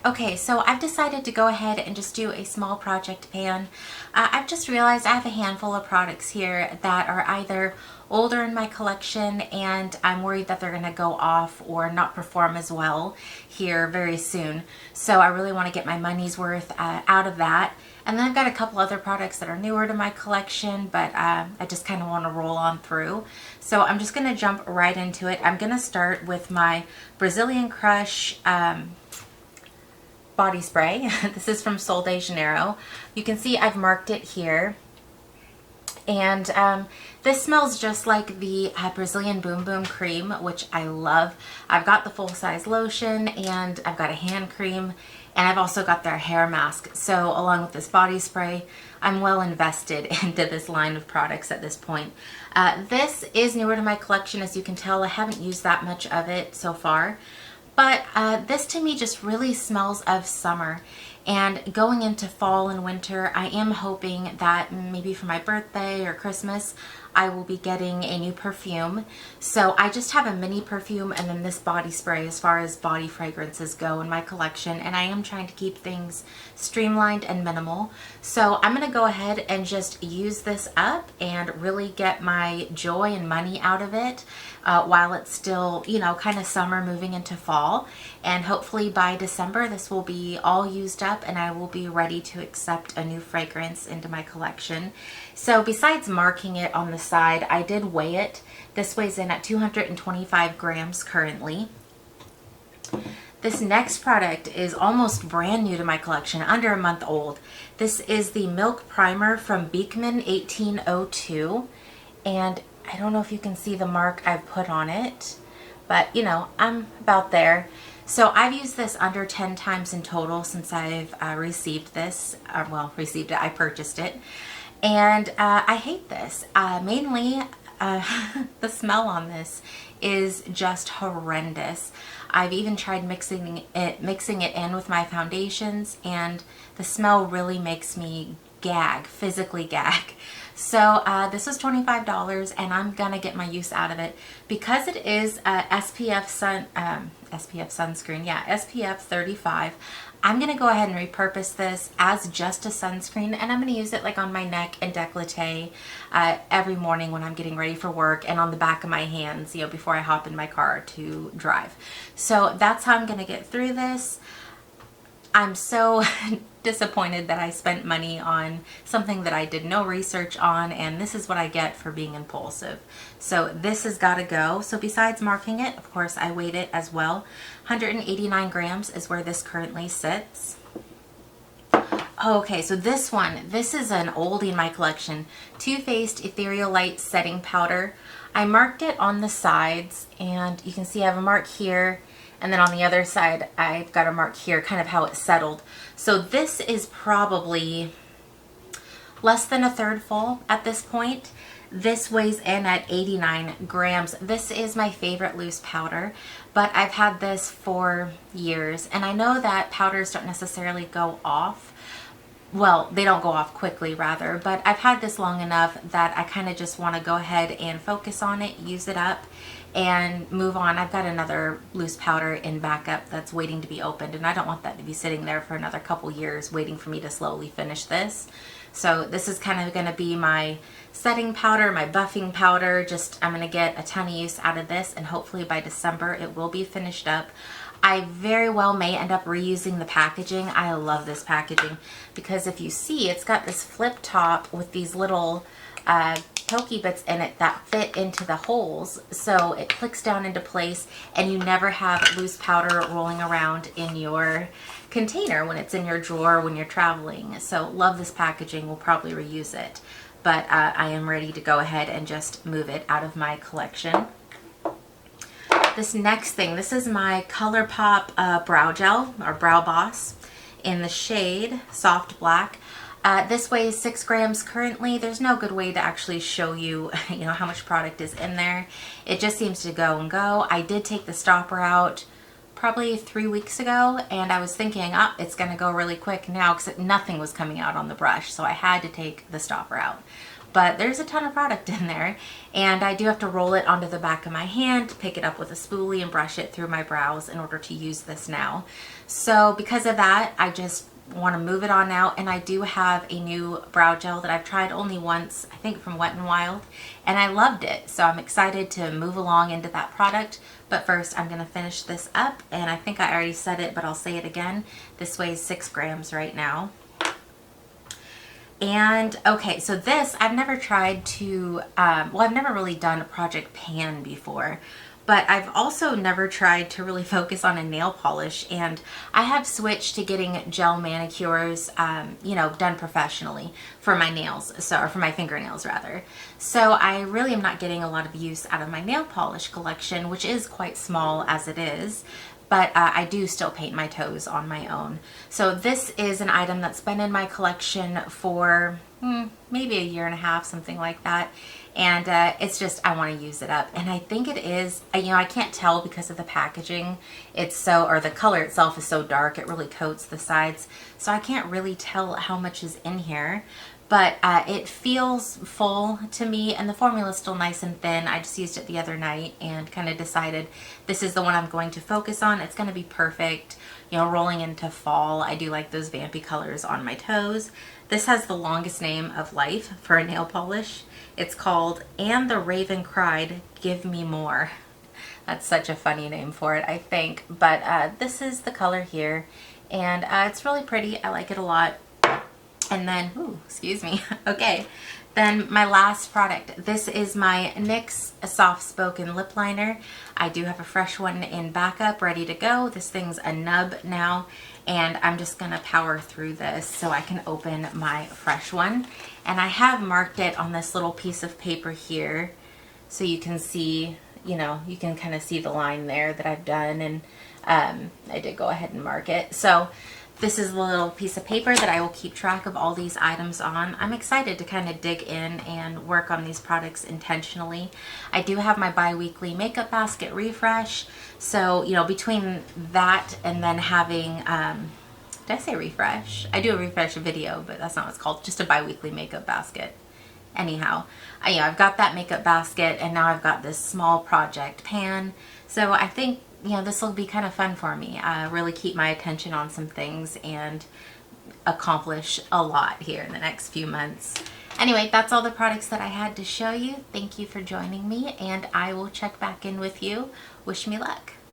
Okay, so I've decided to go ahead and just do a small project pan. I've just realized I have a handful of products here that are either older in my collection and I'm worried that they're going to go off or not perform as well here very soon. So I really want to get my money's worth out of that. And then I've got a couple other products that are newer to my collection, but I just kind of want to roll on through. So I'm just going to jump right into it. I'm going to start with my Brazilian Crush body spray. This is from Sol de Janeiro. You can see I've marked it here. And this smells just like the Brazilian Boom Boom cream, which I love. I've got the full-size lotion and I've got a hand cream and I've also got their hair mask. So along with this body spray, I'm well invested into this line of products at this point. This is newer to my collection. As you can tell, I haven't used that much of it so far. But this to me just really smells of summer. And going into fall and winter, I am hoping that maybe for my birthday or Christmas, I will be getting a new perfume. So I just have a mini perfume and then this body spray as far as body fragrances go in my collection. And I am trying to keep things streamlined and minimal. So I'm going to go ahead and just use this up and really get my joy and money out of it while it's still, you know, kind of summer moving into fall. And hopefully by December, this will be all used up and I will be ready to accept a new fragrance into my collection. So besides marking it on the side, I did weigh it. This weighs in at 225 grams currently. This next product is almost brand new to my collection, under a month old. This is the Milk Primer from Beekman 1802. And I don't know if you can see the mark I've put on it, but you know, I'm about there. So I've used this under 10 times in total since I've received this. Received it, I purchased it. And I hate this. Mainly, the smell on this is just horrendous. I've even tried mixing it in with my foundations, and the smell really makes me gag, physically gag. So this was $25 and I'm gonna get my use out of it because it is SPF sunscreen, yeah, SPF 35. I'm gonna go ahead and repurpose this as just a sunscreen, and I'm gonna use it like on my neck and décolleté every morning when I'm getting ready for work, and on the back of my hands, you know, before I hop in my car to drive. So that's how I'm gonna get through this. I'm so disappointed that I spent money on something that I did no research on, and this is what I get for being impulsive. So this has got to go. So besides marking it, of course, I weighed it as well. 189 grams is where this currently sits. Okay, so this is an oldie in my collection. Too Faced Ethereal Light Setting Powder. I marked it on the sides, and you can see I have a mark here. And then on the other side, I've got a mark here, kind of how it settled. So this is probably less than a third full at this point. This weighs in at 89 grams. This is my favorite loose powder, but I've had this for years. And I know that powders don't necessarily go off. Well, they don't go off quickly rather, but I've had this long enough that I kind of just want to go ahead and focus on it, use it up, and move on. I've got another loose powder in backup that's waiting to be opened, and I don't want that to be sitting there for another couple years waiting for me to slowly finish this. So this is kind of going to be my setting powder, my buffing powder. Just I'm going to get a ton of use out of this, and hopefully by December it will be finished up. I very well may end up reusing the packaging. I love this packaging because if you see, it's got this flip top with these little pokey bits in it that fit into the holes, so it clicks down into place and you never have loose powder rolling around in your container when it's in your drawer when you're traveling. So love this packaging. We'll probably reuse it, but I am ready to go ahead and just move it out of my collection. This next thing, this is my ColourPop brow gel, or Brow Boss, in the shade Soft Black. This weighs 6 grams currently. There's no good way to actually show you, you know, how much product is in there. It just seems to go and go. I did take the stopper out probably 3 weeks ago, and I was thinking, oh, it's gonna go really quick now because nothing was coming out on the brush, so I had to take the stopper out. but there's a ton of product in there, and I do have to roll it onto the back of my hand, pick it up with a spoolie, and brush it through my brows in order to use this now. So because of that, I just want to move it on out, and I do have a new brow gel that I've tried only once, I think from Wet n Wild, and I loved it. So I'm excited to move along into that product, but first I'm going to finish this up, and I think I already said it, but I'll say it again. This weighs 6 grams right now. And okay, so this, I've never tried to, well, I've never really done a Project Pan before, but I've also never tried to really focus on a nail polish, and I have switched to getting gel manicures, you know, done professionally for my nails, or for my fingernails rather. So I really am not getting a lot of use out of my nail polish collection, which is quite small as it is. But I do still paint my toes on my own. So this is an item that's been in my collection for maybe a year and a half, something like that. And it's just, I want to use it up. And I think it is, you know, I can't tell because of the packaging. It's so, or the color itself is so dark, it really coats the sides. So I can't really tell how much is in here. But it feels full to me, and the formula is still nice and thin. I just used it the other night and kind of decided this is the one I'm going to focus on. It's going to be perfect, you know, rolling into fall. I do like those vampy colors on my toes. This has the longest name of life for a nail polish. It's called And the Raven Cried, Give Me More. That's such a funny name for it, I think. But this is the color here, and it's really pretty. I like it a lot. And then, ooh, excuse me. Okay, then my last product. This is my NYX Soft Spoken Lip Liner. I do have a fresh one in backup ready to go. This thing's a nub now, and I'm just gonna power through this so I can open my fresh one. And I have marked it on this little piece of paper here so you can see, you know, you can kind of see the line there that I've done, and I did go ahead and mark it. So this is the little piece of paper that I will keep track of all these items on. I'm excited to kind of dig in and work on these products intentionally. I do have my bi-weekly makeup basket refresh. So, you know, between that and then having, did I say refresh? I do a refresh video, but that's not what it's called. Just a bi-weekly makeup basket. Anyhow, I've got that makeup basket, and now I've got this small Project Pan. So I think, you know, this will be kind of fun for me. Really keep my attention on some things and accomplish a lot here in the next few months. Anyway, that's all the products that I had to show you. Thank you for joining me, and I will check back in with you. Wish me luck.